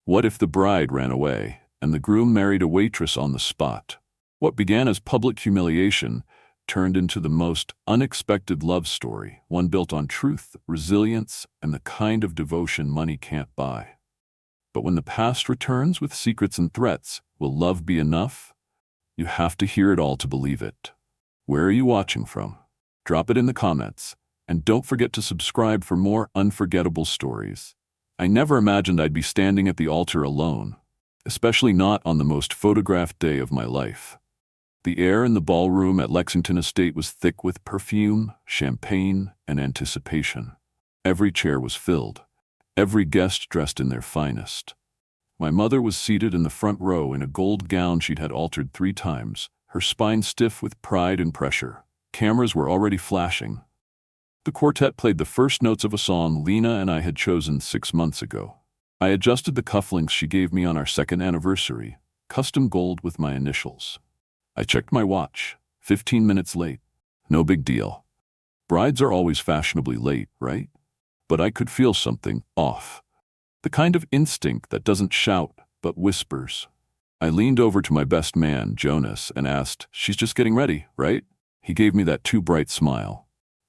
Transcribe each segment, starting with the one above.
What if the bride ran away and the groom married a waitress on the spot? What began as public humiliation turned into the most unexpected love story, one built on truth, resilience, and the kind of devotion money can't buy. But when the past returns with secrets and threats, will love be enough? You have to hear it all to believe it. Where are you watching from? Drop it in the comments, and don't forget to subscribe for more unforgettable stories. I never imagined I'd be standing at the altar alone, especially not on the most photographed day of my life. The air in the ballroom at Lexington Estate was thick with perfume, champagne, and anticipation. Every chair was filled, every guest dressed in their finest. My mother was seated in the front row in a gold gown she'd had altered 3 times, her spine stiff with pride and pressure. Cameras were already flashing. The quartet played the first notes of a song Lena and I had chosen 6 months ago. I adjusted the cufflinks she gave me on our 2nd anniversary, custom gold with my initials. I checked my watch, 15 minutes late. No big deal. Brides are always fashionably late, right? But I could feel something off. The kind of instinct that doesn't shout, but whispers. I leaned over to my best man, Jonas, and asked, "She's just getting ready, right?" He gave me that too bright smile.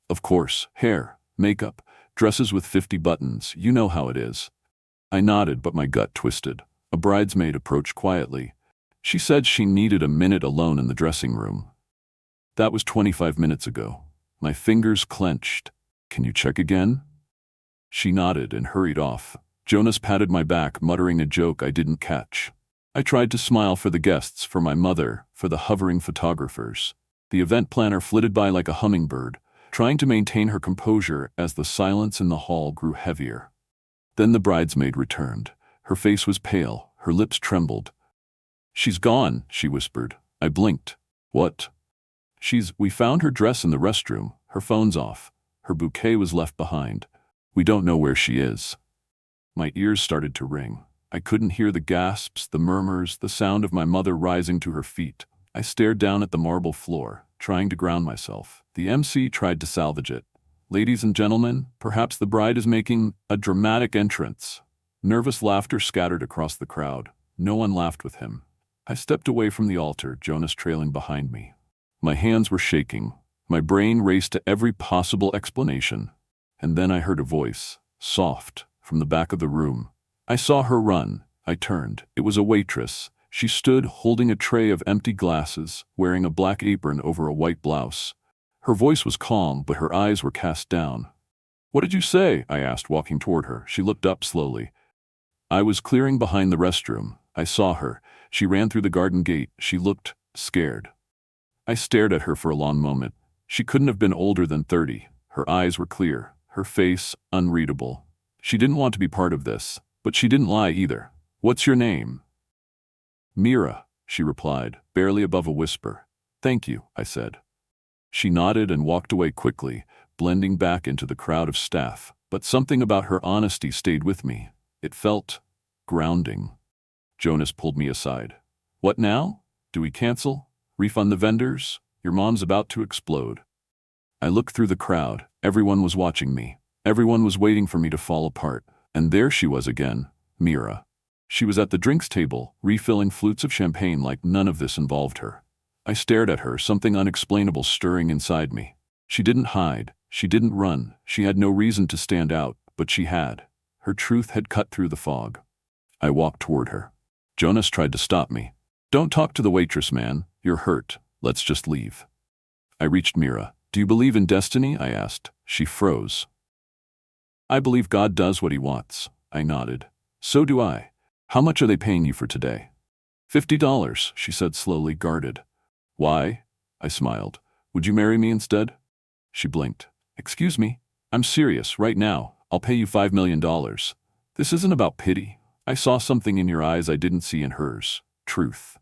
"Of course, hair, makeup, dresses with 50 buttons, you know how it is." I nodded, but my gut twisted. A bridesmaid approached quietly. She said she needed a minute alone in the dressing room. That was 25 minutes ago. My fingers clenched. "Can you check again?" She nodded and hurried off. Jonas patted my back, muttering a joke I didn't catch. I tried to smile for the guests, for my mother, for the hovering photographers. The event planner flitted by like a hummingbird, trying to maintain her composure as the silence in the hall grew heavier. Then the bridesmaid returned. Her face was pale, her lips trembled. "She's gone," she whispered. I blinked. "What?" We found her dress in the restroom. Her phone's off. Her bouquet was left behind. We don't know where she is." My ears started to ring. I couldn't hear the gasps, the murmurs, the sound of my mother rising to her feet. I stared down at the marble floor, trying to ground myself. The MC tried to salvage it. "Ladies and gentlemen, perhaps the bride is making a dramatic entrance." Nervous laughter scattered across the crowd. No one laughed with him. I stepped away from the altar, Jonas trailing behind me. My hands were shaking. My brain raced to every possible explanation. And then I heard a voice, soft, from the back of the room. I saw her run. I turned. It was a waitress. She stood holding a tray of empty glasses, wearing a black apron over a white blouse. Her voice was calm, but her eyes were cast down. "What did you say?" I asked, walking toward her. She looked up slowly. I was clearing behind the restroom. I saw her. She ran through the garden gate. She looked scared. I stared at her for a long moment. She couldn't have been older than 30. Her eyes were clear, her face unreadable. She didn't want to be part of this, but she didn't lie either. "What's your name?" "Mira," she replied, barely above a whisper. "Thank you," I said. She nodded and walked away quickly, blending back into the crowd of staff. But something about her honesty stayed with me. It felt grounding. Jonas pulled me aside. "What now? Do we cancel? Refund the vendors? Your mom's about to explode." I looked through the crowd. Everyone was watching me. Everyone was waiting for me to fall apart. And there she was again, Mira. She was at the drinks table, refilling flutes of champagne like none of this involved her. I stared at her, something unexplainable stirring inside me. She didn't hide. She didn't run. She had no reason to stand out, but she had. Her truth had cut through the fog. I walked toward her. Jonas tried to stop me. "Don't talk to the waitress, man. You're hurt. Let's just leave." I reached Mira. "Do you believe in destiny?" I asked. She froze. "I believe God does what he wants." I nodded. "So do I. How much are they paying you for today?" $50, she said slowly, guarded. "Why?" I smiled. "Would you marry me instead?" She blinked. "Excuse me? I'm serious, right now. I'll pay you $5 million. This isn't about pity. I saw something in your eyes I didn't see in hers. Truth.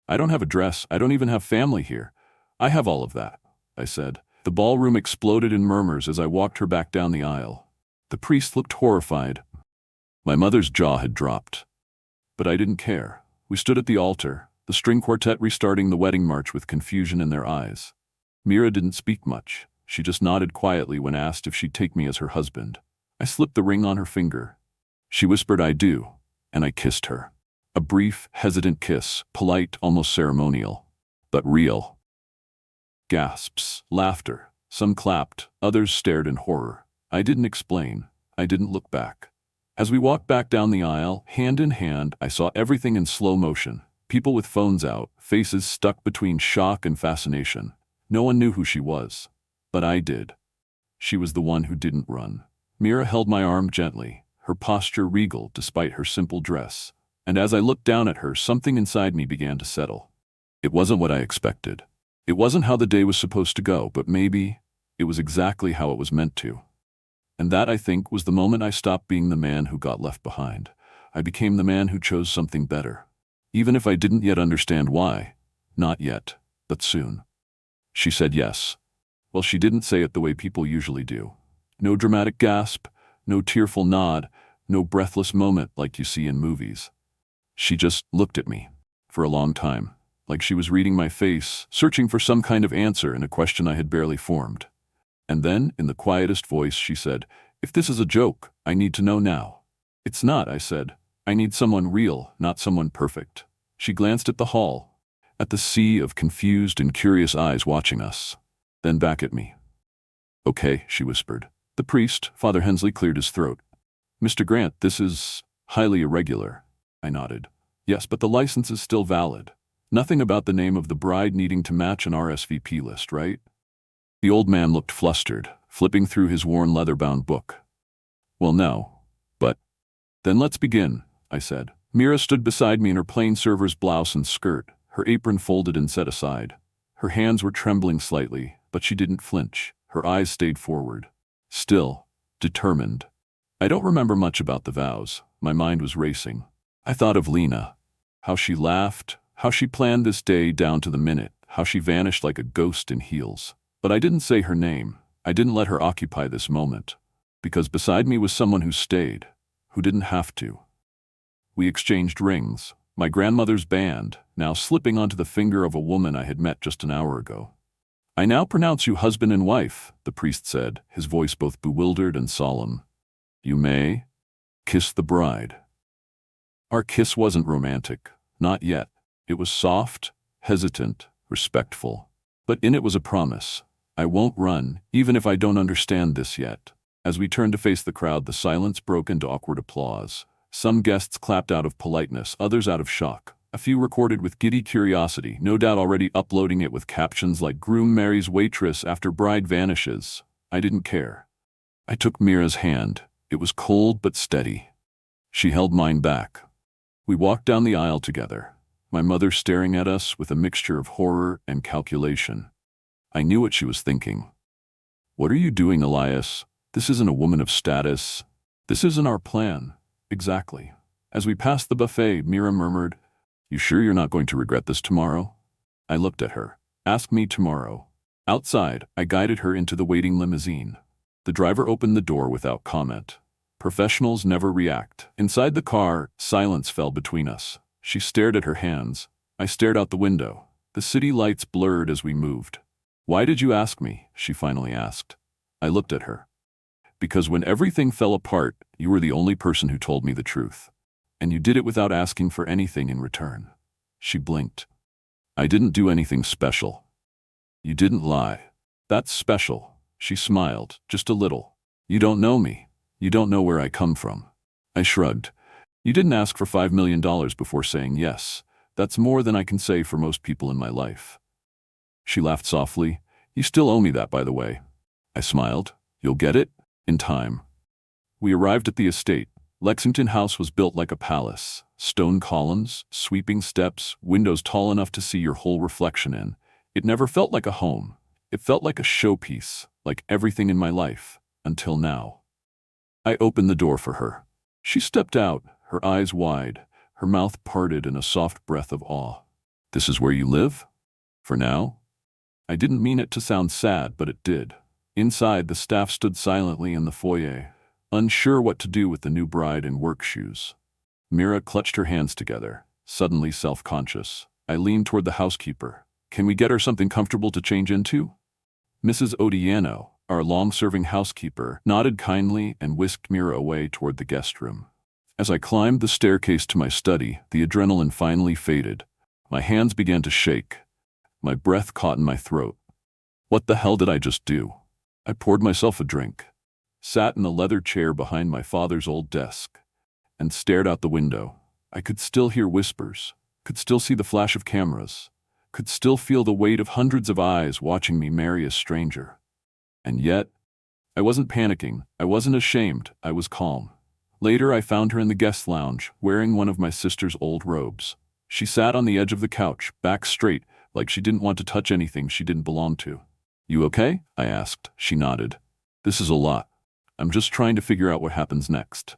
I don't have a dress. I don't even have family here. I have all of that," I said. The ballroom exploded in murmurs as I walked her back down the aisle. The priest looked horrified. My mother's jaw had dropped. But I didn't care. We stood at the altar, the string quartet restarting the wedding march with confusion in their eyes. Mira didn't speak much. She just nodded quietly when asked if she'd take me as her husband. I slipped the ring on her finger. She whispered, "I do," and I kissed her. A brief, hesitant kiss, polite, almost ceremonial, but real. Gasps, laughter. Some clapped, others stared in horror. I didn't explain. I didn't look back. As we walked back down the aisle, hand in hand, I saw everything in slow motion. People with phones out, faces stuck between shock and fascination. No one knew who she was, but I did. She was the one who didn't run. Mira held my arm gently, her posture regal despite her simple dress. And as I looked down at her, something inside me began to settle. It wasn't what I expected. It wasn't how the day was supposed to go, but maybe it was exactly how it was meant to. And that, I think, was the moment I stopped being the man who got left behind. I became the man who chose something better. Even if I didn't yet understand why. Not yet, but soon. She said yes. Well, she didn't say it the way people usually do. No dramatic gasp, no tearful nod, no breathless moment like you see in movies. She just looked at me for a long time, like she was reading my face, searching for some kind of answer in a question I had barely formed. And then, in the quietest voice, she said, "If this is a joke, I need to know now." "It's not," I said. "I need someone real, not someone perfect." She glanced at the hall, at the sea of confused and curious eyes watching us, then back at me. "Okay," she whispered. The priest, Father Hensley, cleared his throat. "Mr. Grant, this is highly irregular." I nodded. "Yes, but the license is still valid. Nothing about the name of the bride needing to match an RSVP list, right?" The old man looked flustered, flipping through his worn leather-bound book. "Well, no. But then let's begin," I said. Mira stood beside me in her plain server's blouse and skirt, her apron folded and set aside. Her hands were trembling slightly, but she didn't flinch. Her eyes stayed forward. Still, determined. I don't remember much about the vows. My mind was racing. I thought of Lena. How she laughed, how she planned this day down to the minute, how she vanished like a ghost in heels. But I didn't say her name. I didn't let her occupy this moment. Because beside me was someone who stayed, who didn't have to. We exchanged rings. My grandmother's band, now slipping onto the finger of a woman I had met just an hour ago. "I now pronounce you husband and wife," the priest said, his voice both bewildered and solemn. "You may kiss the bride." Our kiss wasn't romantic, not yet. It was soft, hesitant, respectful. But in it was a promise. I won't run, even if I don't understand this yet. As we turned to face the crowd, the silence broke into awkward applause. Some guests clapped out of politeness, others out of shock. A few recorded with giddy curiosity, no doubt already uploading it with captions like "Groom marries waitress after bride vanishes." I didn't care. I took Mira's hand. It was cold but steady. She held mine back. We walked down the aisle together, my mother staring at us with a mixture of horror and calculation. I knew what she was thinking. "What are you doing, Elias? This isn't a woman of status. This isn't our plan." Exactly. As we passed the buffet, Mira murmured, "You sure you're not going to regret this tomorrow?" I looked at her. "Ask me tomorrow." Outside, I guided her into the waiting limousine. The driver opened the door without comment. Professionals never react. Inside the car, silence fell between us. She stared at her hands. I stared out the window. The city lights blurred as we moved. "Why did you ask me?" she finally asked. I looked at her. "Because when everything fell apart, you were the only person who told me the truth. And you did it without asking for anything in return." She blinked. "I didn't do anything special." "You didn't lie. That's special." She smiled, just a little. "You don't know me. You don't know where I come from." I shrugged. "You didn't ask for $5 million before saying yes. That's more than I can say for most people in my life." She laughed softly. "You still owe me that, by the way." I smiled. "You'll get it? In time." We arrived at the estate. Lexington House was built like a palace. Stone columns, sweeping steps, windows tall enough to see your whole reflection in. It never felt like a home. It felt like a showpiece, like everything in my life, until now. I opened the door for her. She stepped out, her eyes wide, her mouth parted in a soft breath of awe. "This is where you live? For now?" I didn't mean it to sound sad, but it did. Inside, the staff stood silently in the foyer, unsure what to do with the new bride in work shoes. Mira clutched her hands together, suddenly self-conscious. I leaned toward the housekeeper. "Can we get her something comfortable to change into?" Mrs. Odiano, our long-serving housekeeper, nodded kindly and whisked Mira away toward the guest room. As I climbed the staircase to my study, the adrenaline finally faded. My hands began to shake. My breath caught in my throat. What the hell did I just do? I poured myself a drink, sat in the leather chair behind my father's old desk, and stared out the window. I could still hear whispers, could still see the flash of cameras, could still feel the weight of hundreds of eyes watching me marry a stranger. And yet, I wasn't panicking, I wasn't ashamed, I was calm. Later, I found her in the guest lounge, wearing one of my sister's old robes. She sat on the edge of the couch, back straight, like she didn't want to touch anything she didn't belong to. "You okay?" I asked. She nodded. "This is a lot. I'm just trying to figure out what happens next."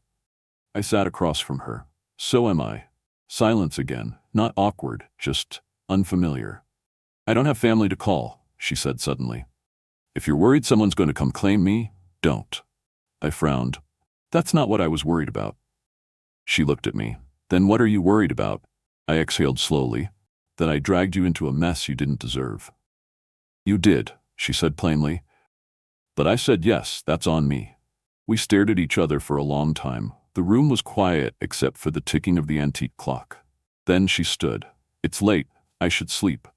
I sat across from her. "So am I." Silence again, not awkward, just unfamiliar. "I don't have family to call," she said suddenly. "If you're worried someone's going to come claim me, don't." I frowned. "That's not what I was worried about." She looked at me. "Then what are you worried about?" I exhaled slowly. "That I dragged you into a mess you didn't deserve." "You did," she said plainly. But I said yes, that's on me. We stared at each other for a long time. The room was quiet except for the ticking of the antique clock. Then she stood. "It's late. I should sleep."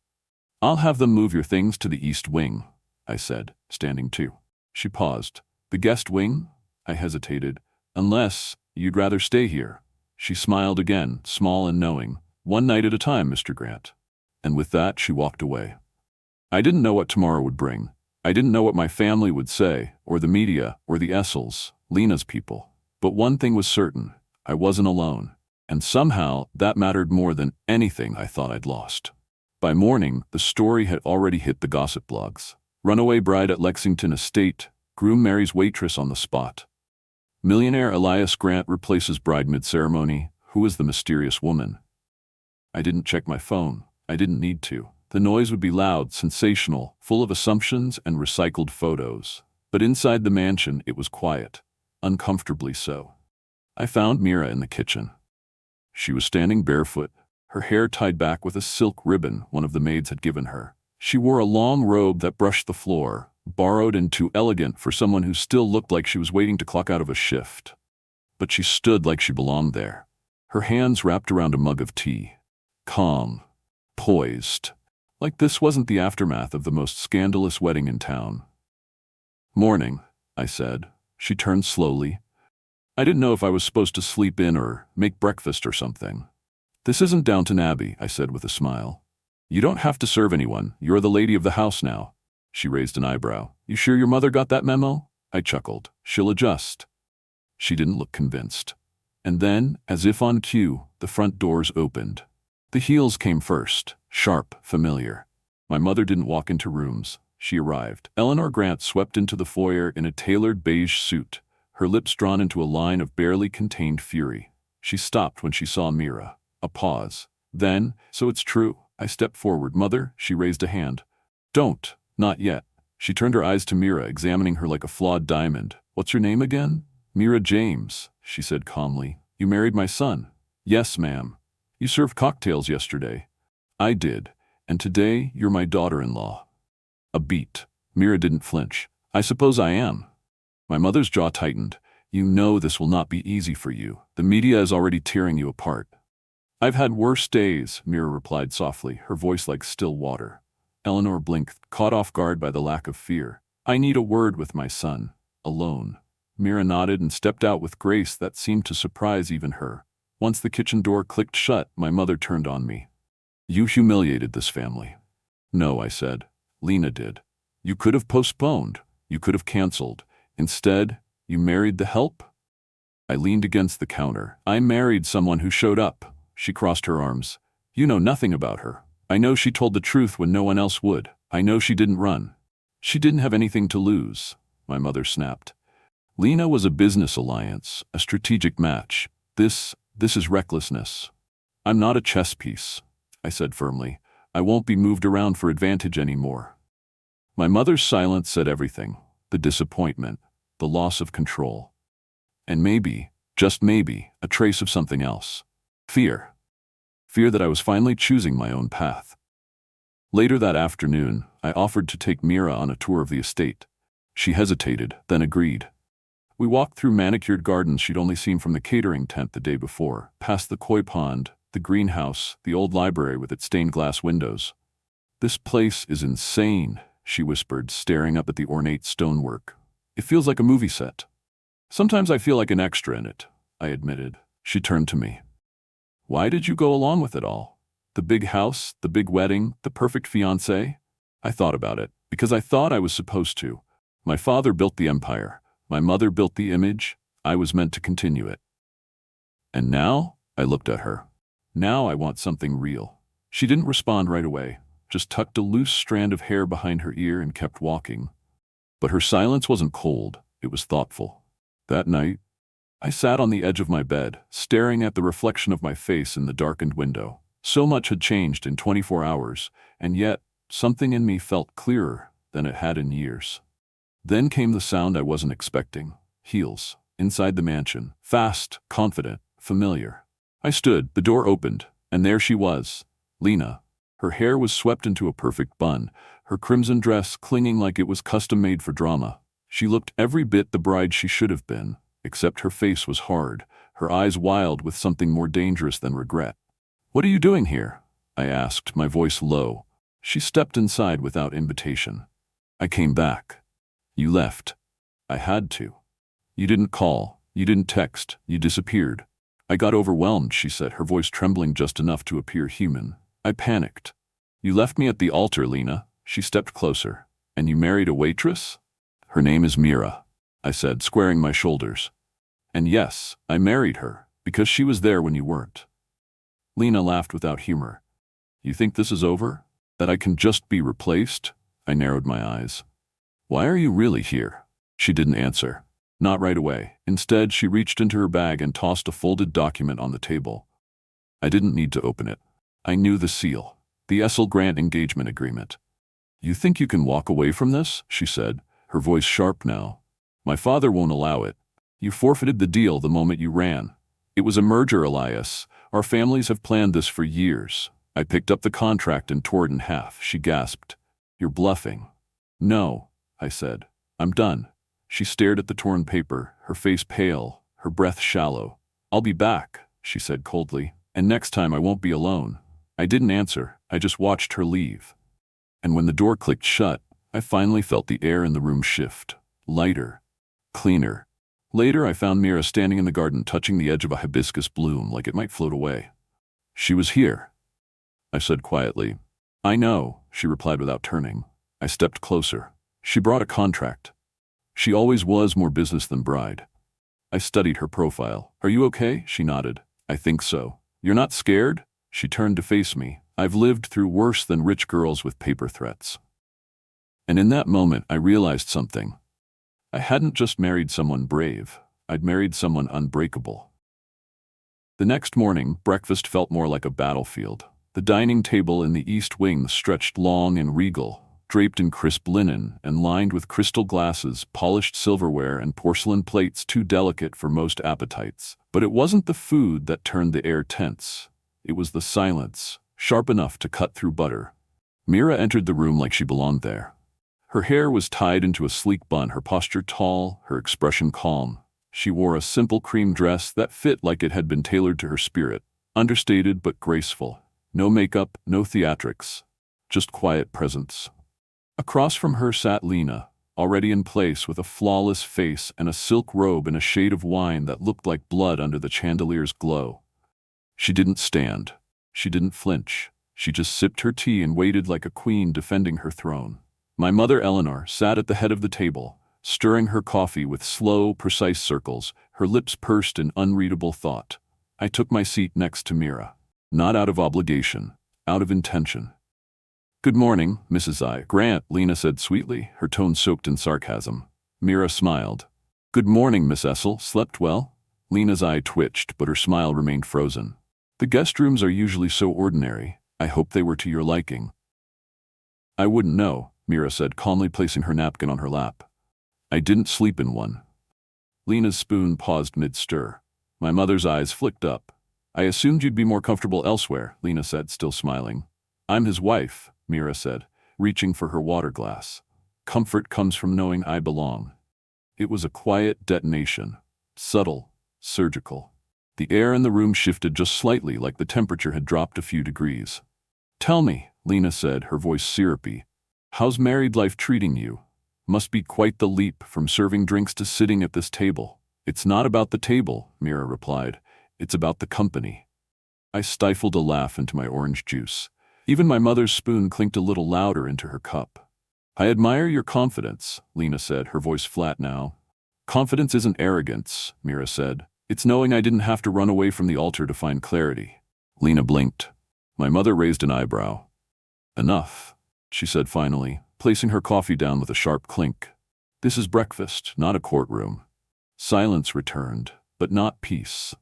"I'll have them move your things to the east wing," I said, standing too. She paused. "The guest wing?" I hesitated. "Unless you'd rather stay here." She smiled again, small and knowing. "One night at a time, Mr. Grant." And with that, she walked away. I didn't know what tomorrow would bring. I didn't know what my family would say, or the media, or the Essels, Lena's people. But one thing was certain, I wasn't alone. And somehow, that mattered more than anything I thought I'd lost. By morning, the story had already hit the gossip blogs. Runaway bride at Lexington Estate, groom marries waitress on the spot. Millionaire Elias Grant replaces bride mid-ceremony. Who is the mysterious woman? I didn't check my phone. I didn't need to. The noise would be loud, sensational, full of assumptions and recycled photos. But inside the mansion, it was quiet. Uncomfortably so. I found Mira in the kitchen. She was standing barefoot, her hair tied back with a silk ribbon one of the maids had given her. She wore a long robe that brushed the floor, borrowed and too elegant for someone who still looked like she was waiting to clock out of a shift. But she stood like she belonged there, her hands wrapped around a mug of tea. Calm, poised, like this wasn't the aftermath of the most scandalous wedding in town. "Morning," I said. She turned slowly. I didn't know if I was supposed to sleep in or make breakfast or something. "This isn't Downton Abbey," I said with a smile. "You don't have to serve anyone. You're the lady of the house now." She raised an eyebrow. "You sure your mother got that memo?" I chuckled. "She'll adjust." She didn't look convinced. And then, as if on cue, the front doors opened. The heels came first, sharp, familiar. My mother didn't walk into rooms. She arrived. Eleanor Grant swept into the foyer in a tailored beige suit, her lips drawn into a line of barely contained fury. She stopped when she saw Mira. A pause. Then, "So it's true." I stepped forward. "Mother," she raised a hand. "Don't. Not yet." She turned her eyes to Mira, examining her like a flawed diamond. "What's your name again?" "Mira James," she said calmly. "You married my son." "Yes, ma'am." "You served cocktails yesterday." "I did. And today, you're my daughter-in-law." A beat. Mira didn't flinch. "I suppose I am." My mother's jaw tightened. "You know this will not be easy for you. The media is already tearing you apart." "I've had worse days," Mira replied softly, her voice like still water. Eleanor blinked, caught off guard by the lack of fear. "I need a word with my son. Alone." Mira nodded and stepped out with grace that seemed to surprise even her. Once the kitchen door clicked shut, my mother turned on me. "You humiliated this family." "No," I said. "Lena did. You could have postponed. You could have canceled. Instead, you married the help?" I leaned against the counter. "I married someone who showed up." She crossed her arms. "You know nothing about her. I know she told the truth when no one else would. I know she didn't run. She didn't have anything to lose," my mother snapped. "Lena was a business alliance, a strategic match. This is recklessness." "I'm not a chess piece," I said firmly. "I won't be moved around for advantage anymore." My mother's silence said everything. The disappointment, the loss of control. And maybe, just maybe, a trace of something else. Fear. Fear that I was finally choosing my own path. Later that afternoon, I offered to take Mira on a tour of the estate. She hesitated, then agreed. We walked through manicured gardens she'd only seen from the catering tent the day before, past the koi pond, the greenhouse, the old library with its stained glass windows. "This place is insane," she whispered, staring up at the ornate stonework. "It feels like a movie set." "Sometimes I feel like an extra in it," I admitted. She turned to me. "Why did you go along with it all? The big house, the big wedding, the perfect fiancé?" I thought about it, because I thought I was supposed to. My father built the empire. My mother built the image. I was meant to continue it. And now, I looked at her. Now I want something real. She didn't respond right away, just tucked a loose strand of hair behind her ear and kept walking. But her silence wasn't cold, it was thoughtful. That night, I sat on the edge of my bed, staring at the reflection of my face in the darkened window. So much had changed in 24 hours, and yet, something in me felt clearer than it had in years. Then came the sound I wasn't expecting. Heels, inside the mansion, fast, confident, familiar. I stood, the door opened, and there she was, Lena. Her hair was swept into a perfect bun, her crimson dress clinging like it was custom-made for drama. She looked every bit the bride she should have been, except her face was hard, her eyes wild with something more dangerous than regret. "What are you doing here?" I asked, my voice low. She stepped inside without invitation. "I came back." "You left." "I had to." "You didn't call, you didn't text, you disappeared." "I got overwhelmed," she said, her voice trembling just enough to appear human. "I panicked." "You left me at the altar, Lena." She stepped closer. "And you married a waitress?" "Her name is Mira," I said, squaring my shoulders. "And yes, I married her, because she was there when you weren't." Lena laughed without humor. "You think this is over? That I can just be replaced?" I narrowed my eyes. "Why are you really here?" She didn't answer. Not right away. Instead, she reached into her bag and tossed a folded document on the table. I didn't need to open it. I knew the seal. The Essel Grant engagement agreement. "You think you can walk away from this?" she said, her voice sharp now. "My father won't allow it. You forfeited the deal the moment you ran. It was a merger, Elias. Our families have planned this for years." I picked up the contract and tore it in half. She gasped. "You're bluffing." "No," I said. "I'm done." She stared at the torn paper, her face pale, her breath shallow. "I'll be back," she said coldly, "and next time I won't be alone." I didn't answer, I just watched her leave. And when the door clicked shut, I finally felt the air in the room shift. Lighter. Cleaner. Later I found Mira standing in the garden touching the edge of a hibiscus bloom like it might float away. "She was here," I said quietly. "I know," she replied without turning. I stepped closer. She brought a contract. She always was more business than bride. I studied her profile. "Are you okay?" She nodded. "I think so." "You're not scared?" She turned to face me. "I've lived through worse than rich girls with paper threats." And in that moment, I realized something. I hadn't just married someone brave. I'd married someone unbreakable. The next morning, breakfast felt more like a battlefield. The dining table in the east wing stretched long and regal, draped in crisp linen and lined with crystal glasses, polished silverware, and porcelain plates too delicate for most appetites. But it wasn't the food that turned the air tense. It was the silence, sharp enough to cut through butter. Mira entered the room like she belonged there. Her hair was tied into a sleek bun, her posture tall, her expression calm. She wore a simple cream dress that fit like it had been tailored to her spirit, understated but graceful. No makeup, no theatrics, just quiet presence. Across from her sat Lena, already in place with a flawless face and a silk robe in a shade of wine that looked like blood under the chandelier's glow. She didn't stand. She didn't flinch. She just sipped her tea and waited like a queen defending her throne. My mother Eleanor sat at the head of the table, stirring her coffee with slow, precise circles, her lips pursed in unreadable thought. I took my seat next to Mira. Not out of obligation, out of intention. "Good morning, Mrs. I. Grant," Lena said sweetly, her tone soaked in sarcasm. Mira smiled. "Good morning, Miss Essel. Slept well?" Lena's eye twitched, but her smile remained frozen. "The guest rooms are usually so ordinary. I hope they were to your liking." "I wouldn't know," Mira said, calmly placing her napkin on her lap. "I didn't sleep in one." Lena's spoon paused mid-stir. My mother's eyes flicked up. "I assumed you'd be more comfortable elsewhere," Lena said, still smiling. "I'm his wife," Mira said, reaching for her water glass. "Comfort comes from knowing I belong." It was a quiet detonation. Subtle, surgical. The air in the room shifted just slightly, like the temperature had dropped a few degrees. "Tell me," Lena said, her voice syrupy. "How's married life treating you? Must be quite the leap from serving drinks to sitting at this table." "It's not about the table," Mira replied. "It's about the company." I stifled a laugh into my orange juice. Even my mother's spoon clinked a little louder into her cup. "I admire your confidence," Lena said, her voice flat now. "Confidence isn't arrogance," Mira said. "It's knowing I didn't have to run away from the altar to find clarity." Lena blinked. My mother raised an eyebrow. "Enough," she said finally, placing her coffee down with a sharp clink. "This is breakfast, not a courtroom." Silence returned, but not peace.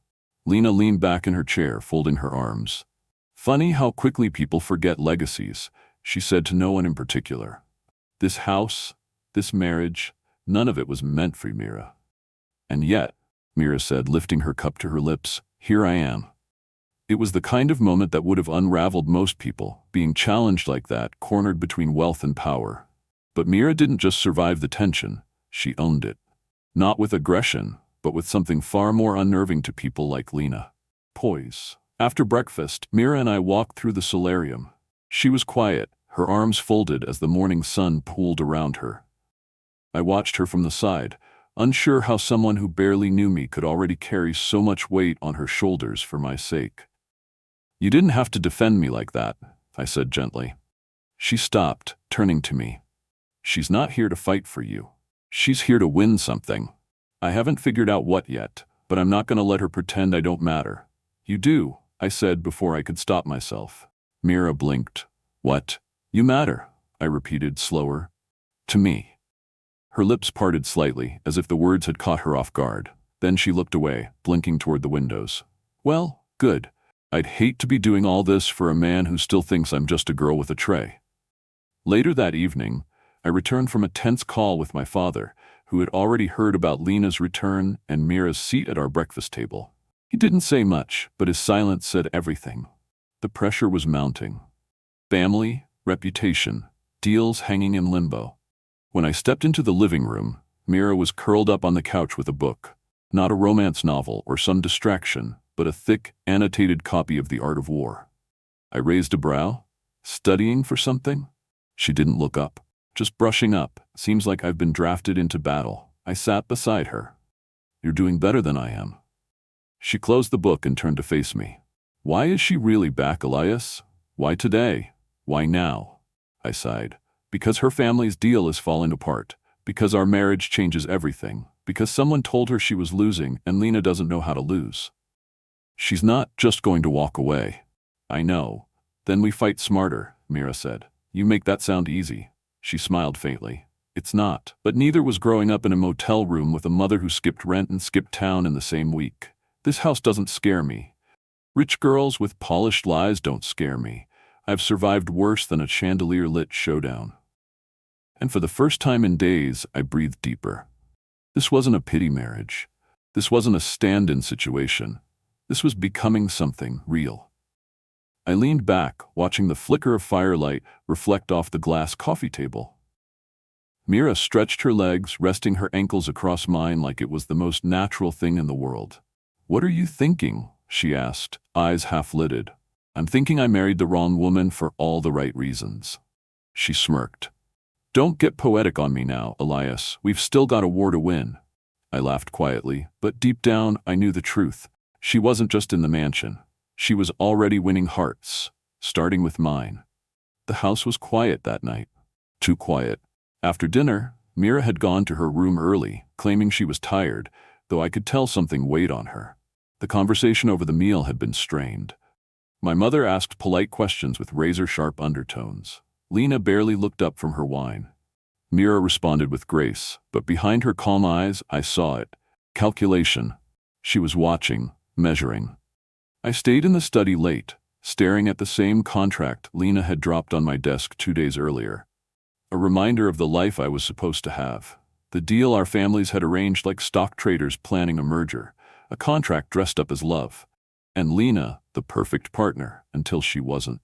Lena leaned back in her chair, folding her arms. "Funny how quickly people forget legacies," she said to no one in particular. "This house, this marriage, none of it was meant for Mira." "And yet," Mira said, lifting her cup to her lips, "here I am." It was the kind of moment that would have unraveled most people, being challenged like that, cornered between wealth and power. But Mira didn't just survive the tension, she owned it. Not with aggression, but with something far more unnerving to people like Lena: poise. After breakfast, Mira and I walked through the solarium. She was quiet, her arms folded as the morning sun pooled around her. I watched her from the side, unsure how someone who barely knew me could already carry so much weight on her shoulders for my sake. "You didn't have to defend me like that," I said gently. She stopped, turning to me. "She's not here to fight for you. She's here to win something. I haven't figured out what yet, but I'm not going to let her pretend I don't matter." "You do," I said before I could stop myself. Mira blinked. "What?" "You matter," I repeated, slower. "To me." Her lips parted slightly, as if the words had caught her off guard. Then she looked away, blinking toward the windows. "Well, good. I'd hate to be doing all this for a man who still thinks I'm just a girl with a tray." Later that evening, I returned from a tense call with my father, who had already heard about Lena's return and Mira's seat at our breakfast table. He didn't say much, but his silence said everything. The pressure was mounting. Family, reputation, deals hanging in limbo. When I stepped into the living room, Mira was curled up on the couch with a book. Not a romance novel or some distraction, but a thick, annotated copy of The Art of War. I raised a brow. "Studying for something?" She didn't look up. "Just brushing up. Seems like I've been drafted into battle." I sat beside her. "You're doing better than I am." She closed the book and turned to face me. "Why is she really back, Elias? Why today? Why now?" I sighed. "Because her family's deal is falling apart. Because our marriage changes everything. Because someone told her she was losing and Lena doesn't know how to lose." "She's not just going to walk away." "I know. Then we fight smarter," Mira said. "You make that sound easy." She smiled faintly. "It's not. But neither was growing up in a motel room with a mother who skipped rent and skipped town in the same week. This house doesn't scare me. Rich girls with polished lies don't scare me. I've survived worse than a chandelier-lit showdown." And for the first time in days, I breathed deeper. This wasn't a pity marriage. This wasn't a stand-in situation. This was becoming something real. I leaned back, watching the flicker of firelight reflect off the glass coffee table. Mira stretched her legs, resting her ankles across mine like it was the most natural thing in the world. "What are you thinking?" she asked, eyes half-lidded. "I'm thinking I married the wrong woman for all the right reasons." She smirked. "Don't get poetic on me now, Elias. We've still got a war to win." I laughed quietly, but deep down I knew the truth. She wasn't just in the mansion. She was already winning hearts, starting with mine. The house was quiet that night. Too quiet. After dinner, Mira had gone to her room early, claiming she was tired, though I could tell something weighed on her. The conversation over the meal had been strained. My mother asked polite questions with razor-sharp undertones. Lena barely looked up from her wine. Mira responded with grace, but behind her calm eyes I saw it. Calculation. She was watching, measuring. I stayed in the study late, staring at the same contract Lena had dropped on my desk 2 days earlier. A reminder of the life I was supposed to have. The deal our families had arranged like stock traders planning a merger. A contract dressed up as love. And Lena, the perfect partner, until she wasn't.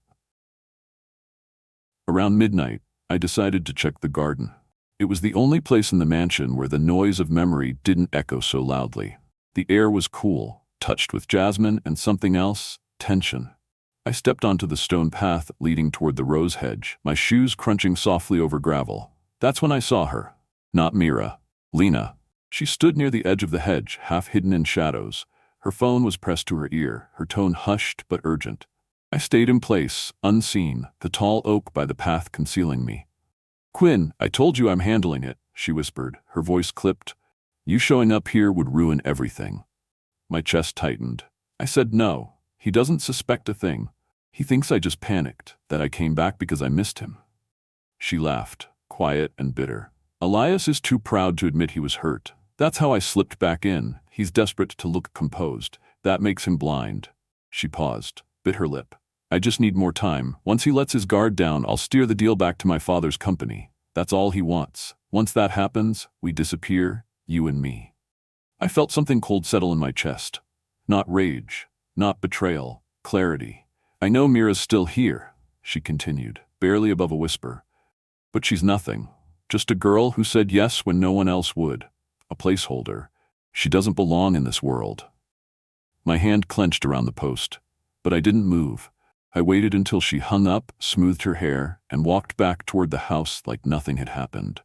Around midnight, I decided to check the garden. It was the only place in the mansion where the noise of memory didn't echo so loudly. The air was cool, touched with jasmine and something else, tension. I stepped onto the stone path leading toward the rose hedge, my shoes crunching softly over gravel. That's when I saw her. Not Mira. Lena. She stood near the edge of the hedge, half hidden in shadows. Her phone was pressed to her ear, her tone hushed but urgent. I stayed in place, unseen, the tall oak by the path concealing me. "Quinn, I told you I'm handling it," she whispered, her voice clipped. "You showing up here would ruin everything." My chest tightened. I said no. He doesn't suspect a thing. He thinks I just panicked, that I came back because I missed him. She laughed, quiet and bitter. "Elias is too proud to admit he was hurt. That's how I slipped back in. He's desperate to look composed. That makes him blind." She paused, bit her lip. "I just need more time. Once he lets his guard down, I'll steer the deal back to my father's company. That's all he wants. Once that happens, we disappear, you and me." I felt something cold settle in my chest. Not rage, not betrayal, clarity. "I know Mira's still here," she continued, barely above a whisper. "But she's nothing. Just a girl who said yes when no one else would. A placeholder. She doesn't belong in this world." My hand clenched around the post, but I didn't move. I waited until she hung up, smoothed her hair, and walked back toward the house like nothing had happened.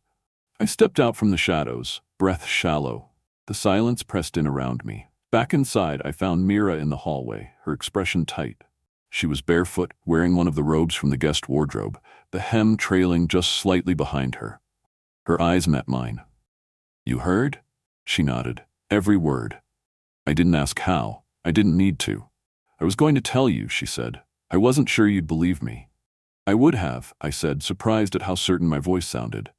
I stepped out from the shadows, breath shallow. The silence pressed in around me. Back inside, I found Mira in the hallway, her expression tight. She was barefoot, wearing one of the robes from the guest wardrobe, the hem trailing just slightly behind her. Her eyes met mine. "You heard?" She nodded. "Every word." I didn't ask how. I didn't need to. "I was going to tell you," she said. "I wasn't sure you'd believe me." "I would have," I said, surprised at how certain my voice sounded.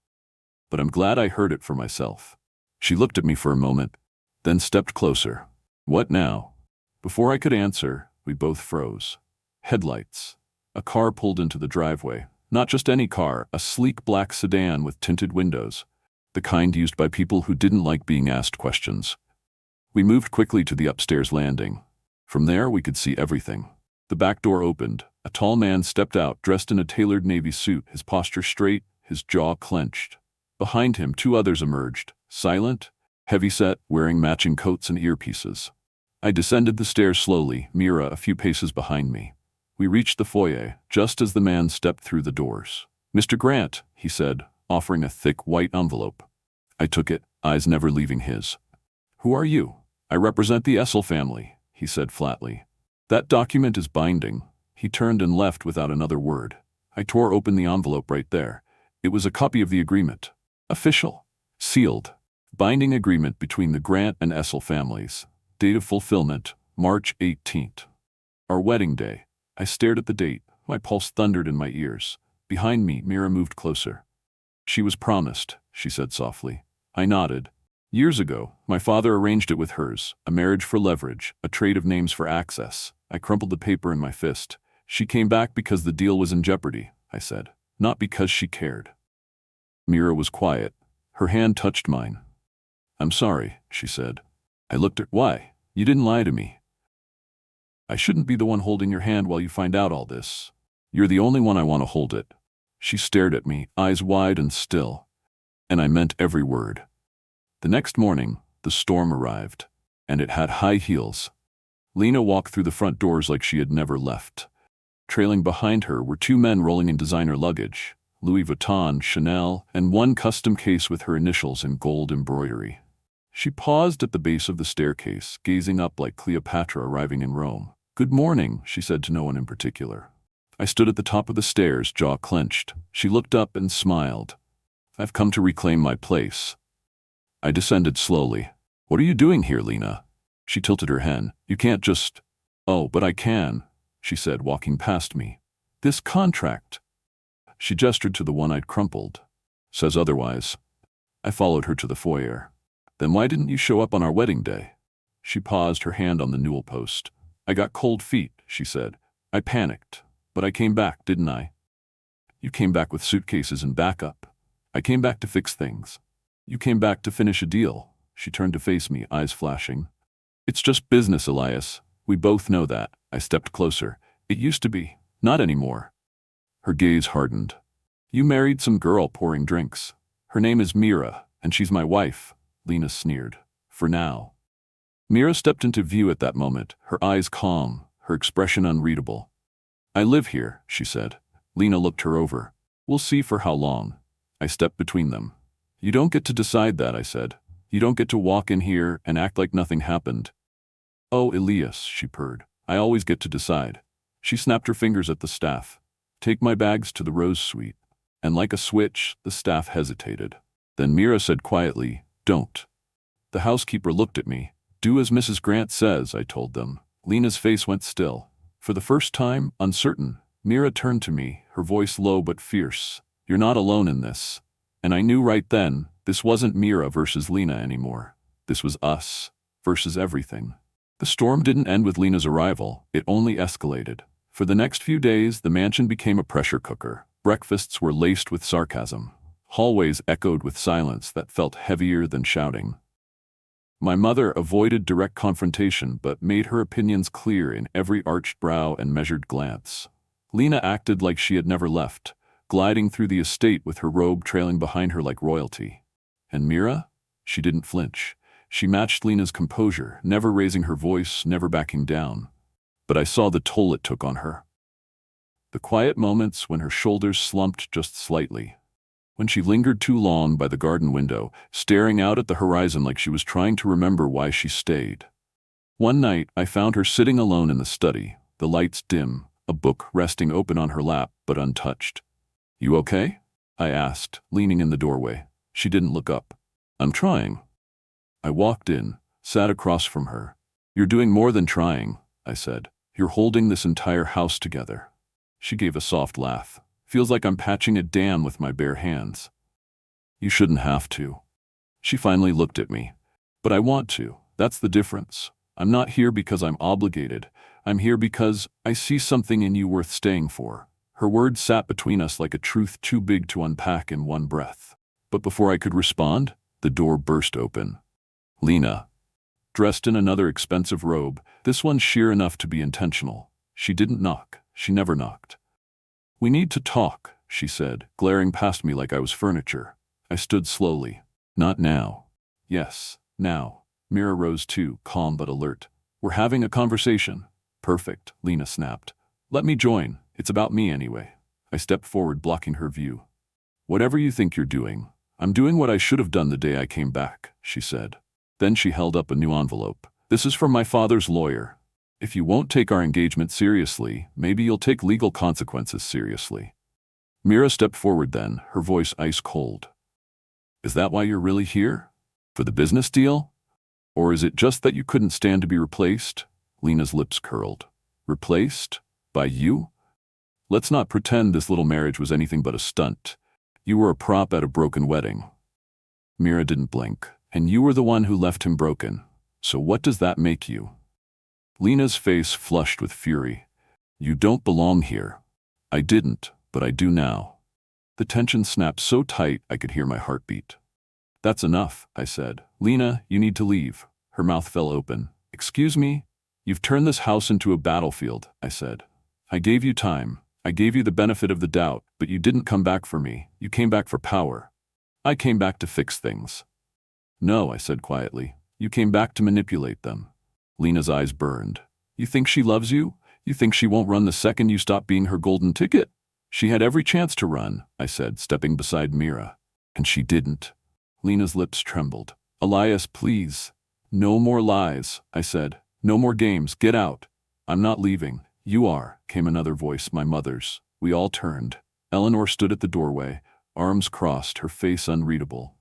"But I'm glad I heard it for myself." She looked at me for a moment, then stepped closer. "What now?" Before I could answer, we both froze. Headlights. A car pulled into the driveway. Not just any car, a sleek black sedan with tinted windows. The kind used by people who didn't like being asked questions. We moved quickly to the upstairs landing. From there, we could see everything. The back door opened. A tall man stepped out, dressed in a tailored navy suit, his posture straight, his jaw clenched. Behind him, two others emerged, silent, heavyset, wearing matching coats and earpieces. I descended the stairs slowly, Mira a few paces behind me. We reached the foyer, just as the man stepped through the doors. "Mr. Grant," he said, offering a thick white envelope. I took it, eyes never leaving his. "Who are you?" "I represent the Essel family," he said flatly. "That document is binding." He turned and left without another word. I tore open the envelope right there. It was a copy of the agreement. Official. Sealed. Binding agreement between the Grant and Essel families. Date of fulfillment, March 18th. Our wedding day. I stared at the date. My pulse thundered in my ears. Behind me, Mira moved closer. "She was promised," she said softly. I nodded. "Years ago, my father arranged it with hers, a marriage for leverage, a trade of names for access." I crumpled the paper in my fist. "She came back because the deal was in jeopardy," I said, "not because she cared." Mira was quiet. Her hand touched mine. "I'm sorry," she said. I looked at "Why? You didn't lie to me." "I shouldn't be the one holding your hand while you find out all this. You're the only one I want to hold it." She stared at me, eyes wide and still. And I meant every word. The next morning, the storm arrived, and it had high heels. Lena walked through the front doors like she had never left. Trailing behind her were two men rolling in designer luggage, Louis Vuitton, Chanel, and one custom case with her initials in gold embroidery. She paused at the base of the staircase, gazing up like Cleopatra arriving in Rome. "Good morning," she said to no one in particular. I stood at the top of the stairs, jaw clenched. She looked up and smiled. "I've come to reclaim my place." I descended slowly. "What are you doing here, Lena?" She tilted her head. "You can't just—" "Oh, but I can," she said, walking past me. "This contract." She gestured to the one I'd crumpled. "Says otherwise." I followed her to the foyer. "Then why didn't you show up on our wedding day?" She paused, her hand on the newel post. "I got cold feet," she said. "I panicked. But I came back, didn't I?" "You came back with suitcases and backup. I came back to fix things. You came back to finish a deal." She turned to face me, eyes flashing. "It's just business, Elias. We both know that." I stepped closer. "It used to be. Not anymore." Her gaze hardened. "You married some girl pouring drinks." Her name is Mira, and she's my wife, Lena sneered. For now. Mira stepped into view at that moment, her eyes calm, her expression unreadable. I live here, she said. Lena looked her over. We'll see for how long. I stepped between them. You don't get to decide that, I said. You don't get to walk in here and act like nothing happened. Oh, Elias, she purred. I always get to decide. She snapped her fingers at the staff. Take my bags to the Rose Suite. And like a switch, the staff hesitated. Then Mira said quietly, don't. The housekeeper looked at me. Do as Mrs. Grant says, I told them. Lena's face went still. For the first time, uncertain, Mira turned to me, her voice low but fierce. You're not alone in this. And I knew right then, this wasn't Mira versus Lena anymore. This was us versus everything. The storm didn't end with Lena's arrival, it only escalated. For the next few days, the mansion became a pressure cooker. Breakfasts were laced with sarcasm. Hallways echoed with silence that felt heavier than shouting. My mother avoided direct confrontation but made her opinions clear in every arched brow and measured glance. Lena acted like she had never left, gliding through the estate with her robe trailing behind her like royalty. And Mira? She didn't flinch. She matched Lena's composure, never raising her voice, never backing down. But I saw the toll it took on her. The quiet moments when her shoulders slumped just slightly. When she lingered too long by the garden window, staring out at the horizon like she was trying to remember why she stayed. One night, I found her sitting alone in the study, the lights dim, a book resting open on her lap but untouched. You okay? I asked, leaning in the doorway. She didn't look up. I'm trying. I walked in, sat across from her. You're doing more than trying, I said. You're holding this entire house together. She gave a soft laugh. Feels like I'm patching a dam with my bare hands. You shouldn't have to. She finally looked at me. But I want to. That's the difference. I'm not here because I'm obligated. I'm here because I see something in you worth staying for. Her words sat between us like a truth too big to unpack in one breath. But before I could respond, the door burst open. Lena, dressed in another expensive robe, this one sheer enough to be intentional. She didn't knock. She never knocked. We need to talk, she said, glaring past me like I was furniture. I stood slowly. Not now. Yes, now. Mira rose too, calm but alert. We're having a conversation. Perfect, Lena snapped. Let me join. It's about me anyway. I stepped forward, blocking her view. Whatever you think you're doing, I'm doing what I should have done the day I came back, she said. Then she held up a new envelope. This is from my father's lawyer. If you won't take our engagement seriously, maybe you'll take legal consequences seriously. Mira stepped forward then, her voice ice cold. Is that why you're really here? For the business deal? Or is it just that you couldn't stand to be replaced? Lena's lips curled. Replaced? By you? Let's not pretend this little marriage was anything but a stunt. You were a prop at a broken wedding. Mira didn't blink. And you were the one who left him broken. So what does that make you? Lena's face flushed with fury. You don't belong here. I didn't, but I do now. The tension snapped so tight I could hear my heartbeat. That's enough, I said. Lena, you need to leave. Her mouth fell open. Excuse me? You've turned this house into a battlefield, I said. I gave you time. I gave you the benefit of the doubt, but you didn't come back for me. You came back for power. I came back to fix things. No, I said quietly. You came back to manipulate them. Lena's eyes burned. You think she loves you? You think she won't run the second you stop being her golden ticket? She had every chance to run, I said, stepping beside Mira. And she didn't. Lena's lips trembled. Elias, please. No more lies, I said. No more games. Get out. I'm not leaving. You are, came another voice, my mother's. We all turned. Eleanor stood at the doorway, arms crossed, her face unreadable.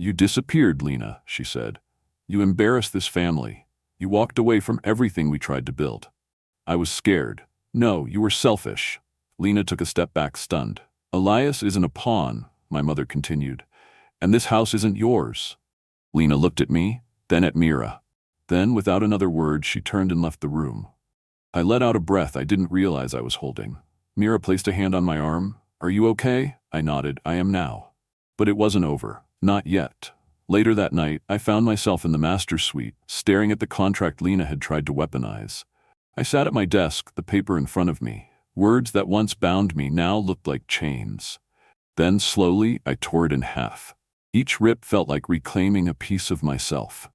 You disappeared, Lena, she said. You embarrassed this family. You walked away from everything we tried to build. I was scared. No, you were selfish. Lena took a step back, stunned. Elias isn't a pawn, my mother continued. And this house isn't yours. Lena looked at me, then at Mira. Then, without another word, she turned and left the room. I let out a breath I didn't realize I was holding. Mira placed a hand on my arm. Are you okay? I nodded. I am now. But it wasn't over. Not yet. Later that night, I found myself in the master's suite, staring at the contract Lena had tried to weaponize. I sat at my desk, the paper in front of me. Words that once bound me now looked like chains. Then, slowly, I tore it in half. Each rip felt like reclaiming a piece of myself.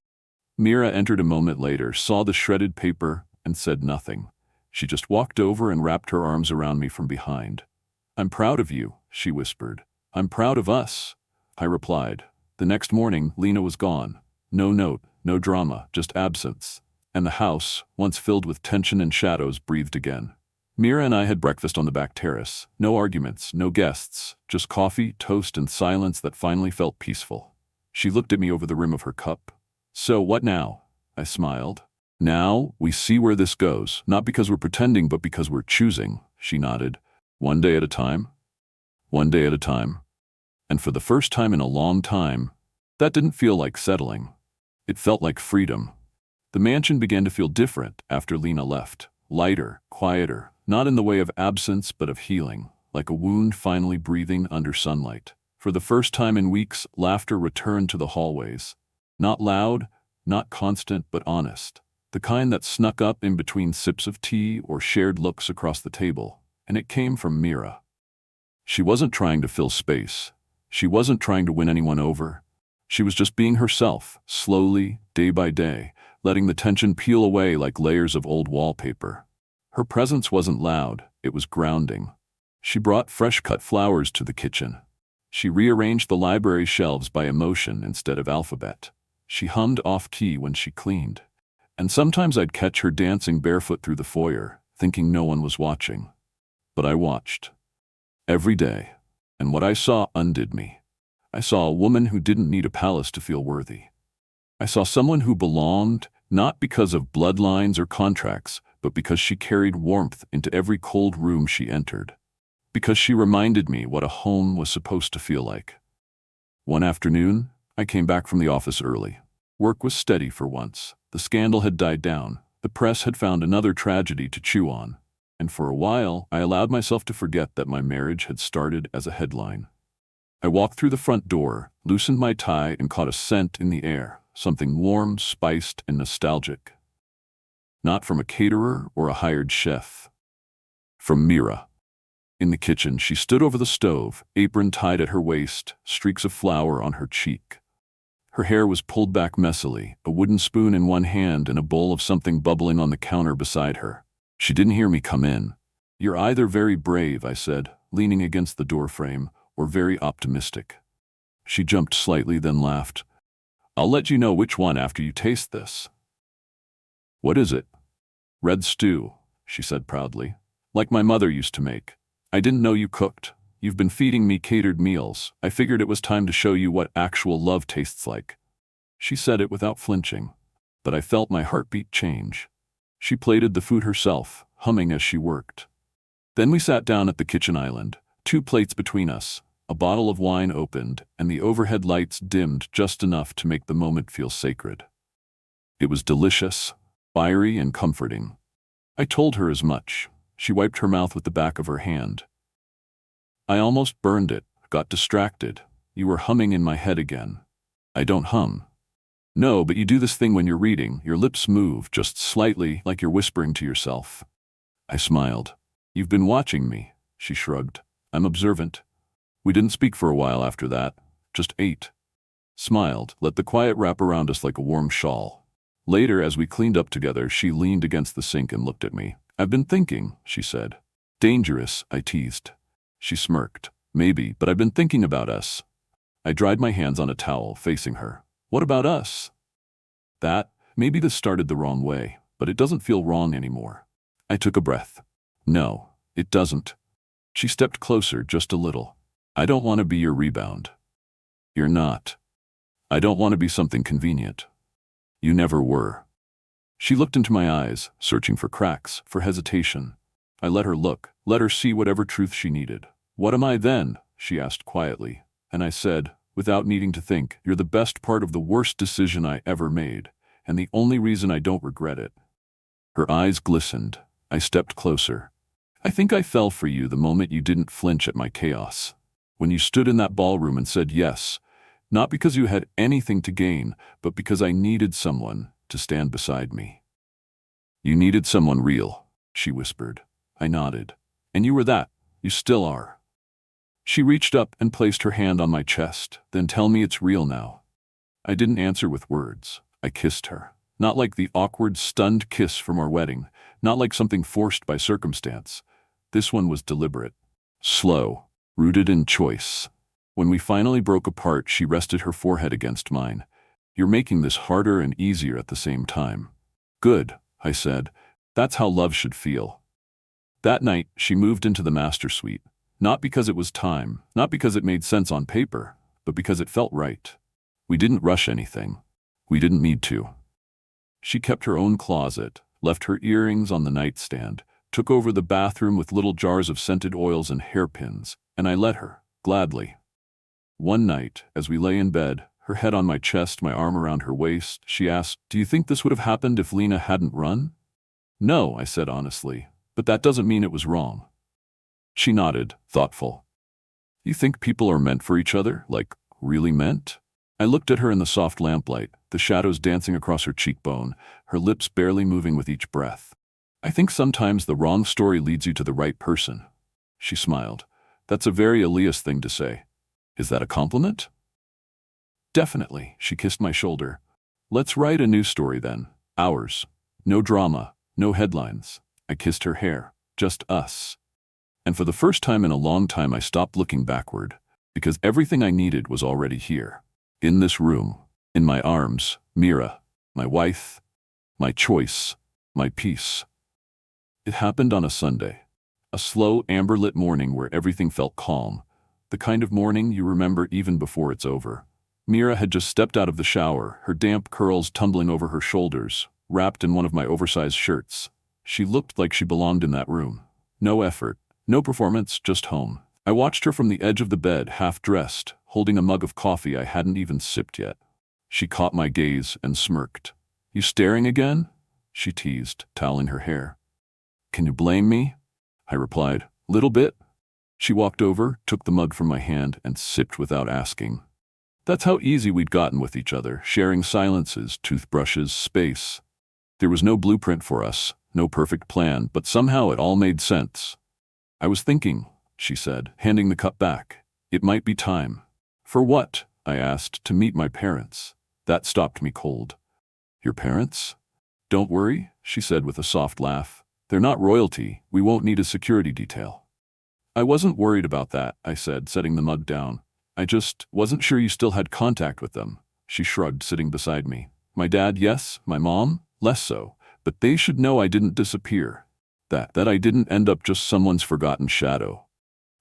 Mira entered a moment later, saw the shredded paper, and said nothing. She just walked over and wrapped her arms around me from behind. "I'm proud of you," she whispered. "I'm proud of us," I replied. The next morning, Lena was gone. No note, no drama, just absence. And the house, once filled with tension and shadows, breathed again. Mira and I had breakfast on the back terrace. No arguments, no guests, just coffee, toast, and silence that finally felt peaceful. She looked at me over the rim of her cup. "So what now?" I smiled. "Now, we see where this goes, not because we're pretending, but because we're choosing," she nodded. "One day at a time. One day at a time." And for the first time in a long time, that didn't feel like settling. It felt like freedom. The mansion began to feel different after Lena left. Lighter, quieter, not in the way of absence but of healing, like a wound finally breathing under sunlight. For the first time in weeks, laughter returned to the hallways. Not loud, not constant, but honest. The kind that snuck up in between sips of tea or shared looks across the table. And it came from Mira. She wasn't trying to fill space. She wasn't trying to win anyone over. She was just being herself, slowly, day by day, letting the tension peel away like layers of old wallpaper. Her presence wasn't loud, it was grounding. She brought fresh-cut flowers to the kitchen. She rearranged the library shelves by emotion instead of alphabet. She hummed off-key when she cleaned. And sometimes I'd catch her dancing barefoot through the foyer, thinking no one was watching. But I watched. Every day. And what I saw undid me. I saw a woman who didn't need a palace to feel worthy. I saw someone who belonged, not because of bloodlines or contracts, but because she carried warmth into every cold room she entered. Because she reminded me what a home was supposed to feel like. One afternoon, I came back from the office early. Work was steady for once. The scandal had died down. The press had found another tragedy to chew on. And for a while, I allowed myself to forget that my marriage had started as a headline. I walked through the front door, loosened my tie, and caught a scent in the air, something warm, spiced, and nostalgic. Not from a caterer or a hired chef. From Mira. In the kitchen, she stood over the stove, apron tied at her waist, streaks of flour on her cheek. Her hair was pulled back messily, a wooden spoon in one hand and a bowl of something bubbling on the counter beside her. She didn't hear me come in. "You're either very brave," I said, leaning against the doorframe, "or very optimistic." She jumped slightly, then laughed. "I'll let you know which one after you taste this." "What is it?" "Red stew," she said proudly. "Like my mother used to make. I didn't know you cooked. You've been feeding me catered meals. I figured it was time to show you what actual love tastes like." She said it without flinching, but I felt my heartbeat change. She plated the food herself, humming as she worked. Then we sat down at the kitchen island, 2 plates between us. A bottle of wine opened, and the overhead lights dimmed just enough to make the moment feel sacred. It was delicious, fiery, and comforting. I told her as much. She wiped her mouth with the back of her hand. "I almost burned it, got distracted. You were humming in my head again." "I don't hum." "No, but you do this thing when you're reading. Your lips move, just slightly, like you're whispering to yourself." I smiled. "You've been watching me," she shrugged. "I'm observant." We didn't speak for a while after that, just ate. Smiled, let the quiet wrap around us like a warm shawl. Later, as we cleaned up together, she leaned against the sink and looked at me. "I've been thinking," she said. "Dangerous," I teased. She smirked. "Maybe, but I've been thinking about us." I dried my hands on a towel, facing her. "What about us?" Maybe this started the wrong way, but it doesn't feel wrong anymore." I took a breath. "No, it doesn't." She stepped closer, just a little. "I don't want to be your rebound." "You're not." "I don't want to be something convenient." "You never were." She looked into my eyes, searching for cracks, for hesitation. I let her look, let her see whatever truth she needed. "What am I then?" she asked quietly. And I said, without needing to think, "You're the best part of the worst decision I ever made, and the only reason I don't regret it." Her eyes glistened. I stepped closer. "I think I fell for you the moment you didn't flinch at my chaos. When you stood in that ballroom and said yes, not because you had anything to gain, but because I needed someone to stand beside me." "You needed someone real," she whispered. I nodded. "And you were that. You still are." She reached up and placed her hand on my chest. Then tell me it's real now. I didn't answer with words. I kissed her. Not like the awkward, stunned kiss from our wedding. Not like something forced by circumstance. This one was deliberate. Slow. Rooted in choice. When we finally broke apart, she rested her forehead against mine. You're making this harder and easier at the same time. Good, I said. That's how love should feel. That night, she moved into the master suite. Not because it was time, not because it made sense on paper, but because it felt right. We didn't rush anything. We didn't need to. She kept her own closet, left her earrings on the nightstand, took over the bathroom with little jars of scented oils and hairpins, and I let her, gladly. One night, as we lay in bed, her head on my chest, my arm around her waist, she asked, "Do you think this would have happened if Lena hadn't run?" "No," I said honestly, "but that doesn't mean it was wrong." She nodded, thoughtful. "You think people are meant for each other? Like, really meant?" I looked at her in the soft lamplight, the shadows dancing across her cheekbone, her lips barely moving with each breath. "I think sometimes the wrong story leads you to the right person." She smiled. "That's a very Elias thing to say. Is that a compliment?" "Definitely," she kissed my shoulder. "Let's write a new story then. Ours. No drama, no headlines." I kissed her hair. Just us. And for the first time in a long time I stopped looking backward, because everything I needed was already here. In this room. In my arms. Mira. My wife. My choice. My peace. It happened on a Sunday. A slow, amber-lit morning where everything felt calm. The kind of morning you remember even before it's over. Mira had just stepped out of the shower, her damp curls tumbling over her shoulders, wrapped in one of my oversized shirts. She looked like she belonged in that room. No effort, no performance, just home. I watched her from the edge of the bed, half-dressed, holding a mug of coffee I hadn't even sipped yet. She caught my gaze and smirked. "You staring again?" she teased, toweling her hair. "Can you blame me?" I replied. "Little bit." She walked over, took the mug from my hand, and sipped without asking. That's how easy we'd gotten with each other, sharing silences, toothbrushes, space. There was no blueprint for us, no perfect plan, but somehow it all made sense. "I was thinking," she said, handing the cup back. "It might be time." "For what?" I asked. "To meet my parents." That stopped me cold. "Your parents?" "Don't worry," she said with a soft laugh. "They're not royalty. We won't need a security detail." "I wasn't worried about that," I said, setting the mug down. "I just wasn't sure you still had contact with them." She shrugged, sitting beside me. "My dad, yes. My mom, less so. But they should know I didn't disappear. That I didn't end up just someone's forgotten shadow."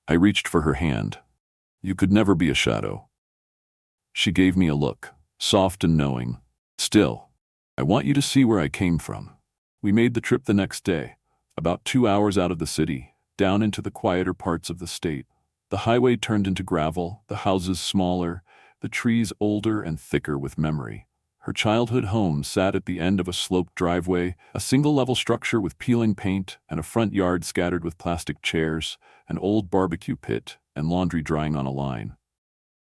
I reached for her hand. "You could never be a shadow." She gave me a look, soft and knowing. "Still, I want you to see where I came from." We made the trip the next day, about 2 hours out of the city, down into the quieter parts of the state. The highway turned into gravel, the houses smaller, the trees older and thicker with memory. Her childhood home sat at the end of a sloped driveway, a single-level structure with peeling paint and a front yard scattered with plastic chairs, an old barbecue pit, and laundry drying on a line.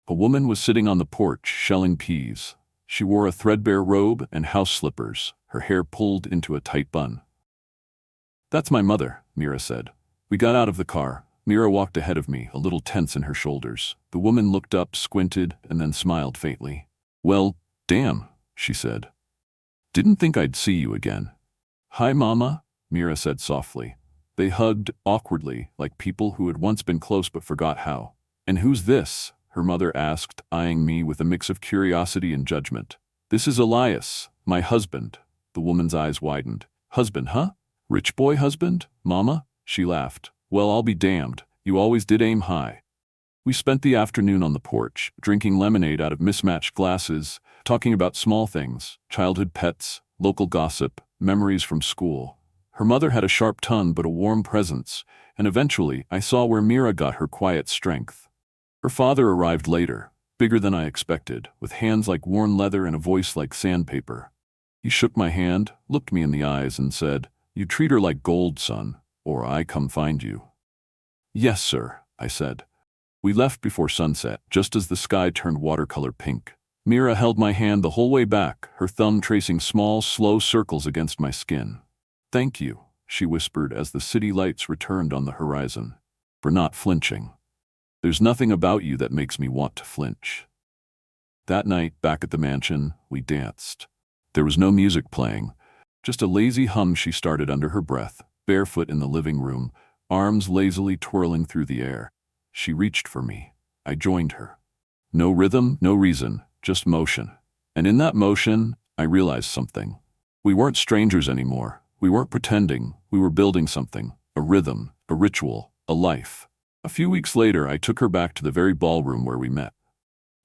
A woman was sitting on the porch, shelling peas. She wore a threadbare robe and house slippers, her hair pulled into a tight bun. "That's my mother," Mira said. We got out of the car. Mira walked ahead of me, a little tense in her shoulders. The woman looked up, squinted, and then smiled faintly. "Well, damn," she said. "Didn't think I'd see you again." "Hi, Mama," Mira said softly. They hugged, awkwardly, like people who had once been close but forgot how. "And who's this?" her mother asked, eyeing me with a mix of curiosity and judgment. "This is Elias, my husband." The woman's eyes widened. "Husband, huh? Rich boy husband, Mama?" She laughed. "Well, I'll be damned. You always did aim high." We spent the afternoon on the porch, drinking lemonade out of mismatched glasses, talking about small things, childhood pets, local gossip, memories from school. Her mother had a sharp tongue but a warm presence, and eventually I saw where Mira got her quiet strength. Her father arrived later, bigger than I expected, with hands like worn leather and a voice like sandpaper. He shook my hand, looked me in the eyes, and said, "You treat her like gold, son, or I come find you." "Yes, sir," I said. We left before sunset, just as the sky turned watercolor pink. Mira held my hand the whole way back, her thumb tracing small, slow circles against my skin. "Thank you," she whispered as the city lights returned on the horizon. "For not flinching." There's nothing about you that makes me want to flinch. That night, back at the mansion, we danced. There was no music playing, just a lazy hum she started under her breath, barefoot in the living room, arms lazily twirling through the air. She reached for me. I joined her. No rhythm, no reason, just motion. And in that motion, I realized something. We weren't strangers anymore. We weren't pretending. We were building something. A rhythm, a ritual, a life. A few weeks later, I took her back to the very ballroom where we met.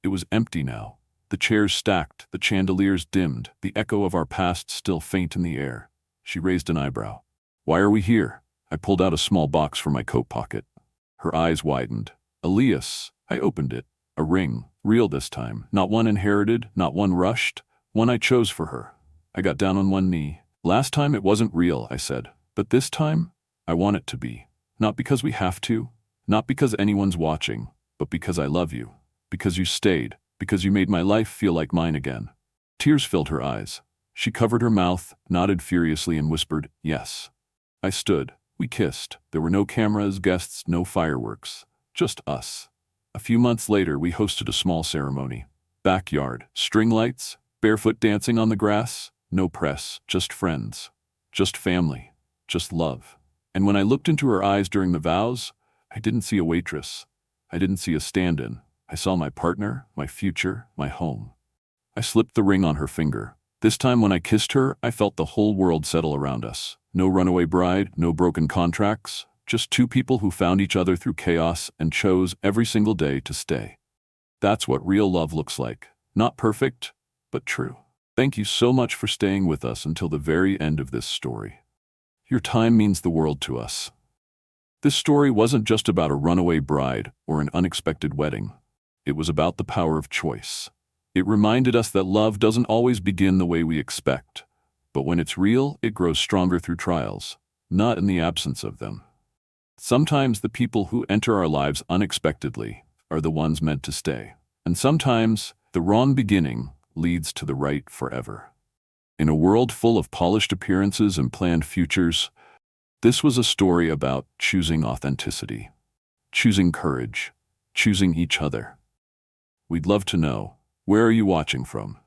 It was empty now. The chairs stacked, the chandeliers dimmed, the echo of our past still faint in the air. She raised an eyebrow. "Why are we here?" I pulled out a small box from my coat pocket. Her eyes widened. "Elias." I opened it. A ring, real this time. Not one inherited, not one rushed. One I chose for her. I got down on one knee. "Last time it wasn't real," I said. "But this time, I want it to be. Not because we have to, not because anyone's watching, but because I love you. Because you stayed. Because you made my life feel like mine again." Tears filled her eyes. She covered her mouth, nodded furiously, and whispered, "Yes." I stood. We kissed. There were no cameras, guests, no fireworks. Just us. A few months later, we hosted a small ceremony. Backyard, string lights, barefoot dancing on the grass. No press, just friends. Just family. Just love. And when I looked into her eyes during the vows, I didn't see a waitress. I didn't see a stand-in. I saw my partner, my future, my home. I slipped the ring on her finger. This time when I kissed her, I felt the whole world settle around us. No runaway bride, no broken contracts, just two people who found each other through chaos and chose every single day to stay. That's what real love looks like. Not perfect, but true. Thank you so much for staying with us until the very end of this story. Your time means the world to us. This story wasn't just about a runaway bride or an unexpected wedding. It was about the power of choice. It reminded us that love doesn't always begin the way we expect, but when it's real, it grows stronger through trials, not in the absence of them. Sometimes the people who enter our lives unexpectedly are the ones meant to stay, and sometimes the wrong beginning leads to the right forever. In a world full of polished appearances and planned futures, this was a story about choosing authenticity, choosing courage, choosing each other. We'd love to know, where are you watching from?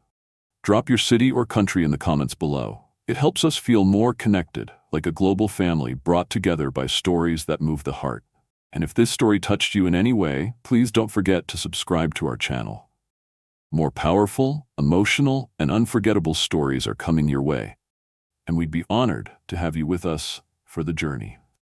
Drop your city or country in the comments below. It helps us feel more connected, like a global family brought together by stories that move the heart. And if this story touched you in any way, please don't forget to subscribe to our channel. More powerful, emotional, and unforgettable stories are coming your way, and we'd be honored to have you with us for the journey.